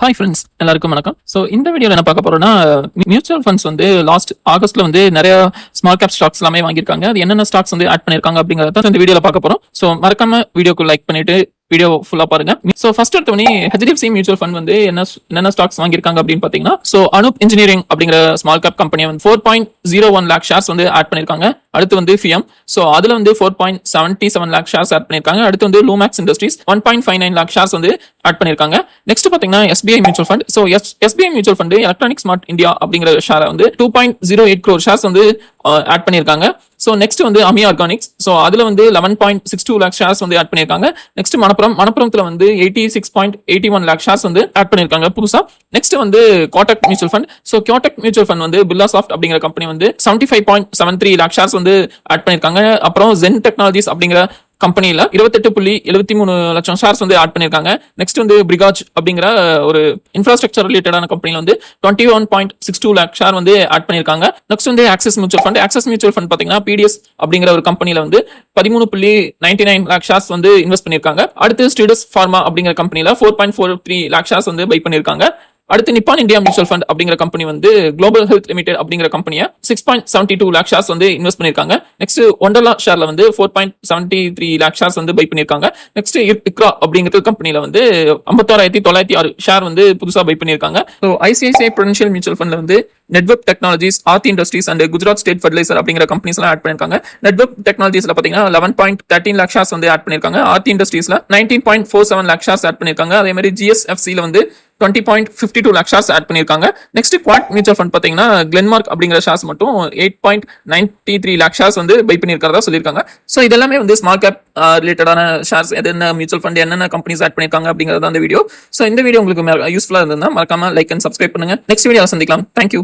Hi friends, எல்லாருக்கும் வணக்கம். So இந்த வீடியோவில் என்ன பார்க்க போறோம்னா, மியூச்சுவல் ஃபண்ட்ஸ் வந்து லாஸ்ட் ஆகஸ்ட்ல வந்து நிறைய ஸ்மால் கேப் ஸ்டாக்ஸ் எல்லாமே வாங்கியிருக்காங்க. அது என்னென்ன ஸ்டாக்ஸ் வந்து ஆட் பண்ணியிருக்காங்க அப்படிங்கிறத இந்த வீடியோவில் பார்க்க போறோம். ஸோ மறக்காம வீடியோக்கு லைக் பண்ணிட்டு வீடியோ ஃபுல்லா பாருங்க. ஸோ ஃபர்ஸ்ட் எடுத்தோடனே ஹெச்டிஎஃப்சி மியூச்சுவல் ஃபண்ட் வந்து என்னென்ன ஸ்டாக்ஸ் வாங்கியிருக்காங்க அப்படின்னு பார்த்தீங்கன்னா, ஸோ அனுப் இன்ஜினியரிங் அப்படிங்கிற ஸ்மால் கேப் கம்பெனியை வந்து 4.01 லேக் ஷேர்ஸ் வந்து ஆட் பண்ணியிருக்காங்க. அடுத்து வந்து ஃபிஎம், ஸோ அதுல வந்து 4.77 லேக் ஷேர்ஸ் ஆட் பண்ணியிருக்காங்க. அடுத்து வந்து லூமேக்ஸ் இண்டஸ்ட்ரீஸ் 1.59 லேக் ஷேர்ஸ் வந்து ஆட் பண்ணியிருக்காங்க. நெக்ஸ்ட் பார்த்தீங்கன்னா SBI mutual fund. So SBI mutual fund electronic smart India அப்படிங்கிற ஷேரை வந்து 2.08 crore ஷேர்ஸ் வந்து ஆட் பண்ணியிருக்காங்க. ஸோ நெக்ஸ்ட் வந்து அமி ஆர்கானிக்ஸ், ஸோ அதுல வந்து 11.62 லேக் ஷேர்ஸ் வந்து ஆட் பண்ணியிருக்காங்க. நெக்ஸ்ட் மணப்புறத்துல வந்து 86.81 லேக் ஷேர்ஸ் வந்து ஆட் பண்ணியிருக்காங்க புதுசா. நெக்ஸ்ட் வந்து Kotak mutual fund. So Kotak mutual fund வந்து பிர்லா சாஃப்ட் அப்படிங்கிற கம்பெனி வந்து 75.73 லேக் ஷேர்ஸ் வந்து ஆட் பண்ணியிருக்காங்க. அப்புறம் ஜென் டெக்னாலஜிஸ் அப்படிங்கிற கம்பெனியில 28.73 லட்சம் ஷேர்ஸ் வந்து ஆட் பண்ணிருக்காங்க. நெக்ஸ்ட் வந்து பிரிகாஜ் அப்படிங்கிற ஒரு இன்ஃப்ராஸ்ட்ரக்சர் ரிலேட்டடான கம்பெனில வந்து 21.62 லேக் ஷேர் வந்து ஆட் பண்ணிருக்காங்க. நெக்ஸ்ட் வந்து axis mutual fund. Axis mutual fund பாத்தீங்கன்னா பிடிஎஸ் அப்படிங்கிற ஒரு கம்பெனில வந்து 13.99 லேக் ஷேர்ஸ் வந்து இன்வெஸ்ட் பண்ணிருக்காங்க. அடுத்து ஸ்டேடஸ் ஃபார்மா அப்படிங்கிற கம்பெனில 4.43 லேக் ஷேர்ஸ் வந்து பை பண்ணிருக்காங்க. அடுத்து நிப்பான் இந்தியா மியூச்சுவல் ஃபண்ட் அப்படிங்கிற கம்பெனி வந்து குளோபல் ஹெல்த் லிமிடெட் அப்படிங்கிற கம்பெனியை 6.72 லேக் ஷேர்ஸ் வந்து இன்வெஸ்ட் பண்ணிருக்காங்க. நெக்ஸ்ட் ஒண்டர்லா ஷேர்ல வந்து 4.73 லேக் ஷேர்ஸ் வந்து பை பண்ணிருக்காங்க. நெக்ஸ்ட் இக்ரா அப்படிங்கிற கம்பெனில வந்து 56,906 ஷேர் வந்து புதுசா பை பண்ணிருக்காங்க. ஸோ ஐசிஐசிஐ ப்ரூடென்ஷியல் மியூச்சுவல் ஃபண்ட்ல வந்து network technologies, Aarti industries and Gujarat state fertilizer அப்படிங்கிற கம்பெனிஸ் எல்லாம் ஆட் பண்ணிருக்காங்க. நெட்வொர்க் டெக்னாலஜிஸ்ல பாத்தீங்கன்னா 11.13 லேக் ஷேர்ஸ் வந்து ஆட் பண்ணிருக்காங்க. ஆர்த்தி இண்டஸ்ட்ரீஸ்ல 19.47 லேக் ஷேர்ஸ் ஆட் பண்ணிருக்காங்க. அதே மாதிரி ஜிஎஸ்எஃப்சில வந்து 20.52 லேக் ஷேர்ஸ் ஆட் பண்ணிருக்காங்க. நெக்ஸ்ட் குவாட் மியூச்சுவல் ஃபண்ட் பாத்தீங்கன்னா கிளென்மார்க் அப்படிங்கிற ஷேர்ஸ் மட்டும் 8.93 லேக் ஷேர்ஸ் வந்து பை பண்ணிருக்கிறதா சொல்லியிருக்காங்க. ஸோ இதெல்லாமே வந்து ஸ்மால் கேப் ரிலேட்டடான ஷேர்ஸ், என்ன மியூச்சுவல் ஃபண்ட் என்னென்ன கம்பெனிஸ் ஆட் பண்ணிருக்காங்க அப்படிங்கிறது அந்த வீடியோ. ஸோ இந்த வீடியோ உங்களுக்கு யூஸ்ஃபுல்லா இருந்தா மறக்காம லைக் அண்ட் சப்ஸ்கிரைப் பண்ணுங்க. நெக்ஸ்ட் வீடியோ சந்திக்கலாம். தேங்க்யூ.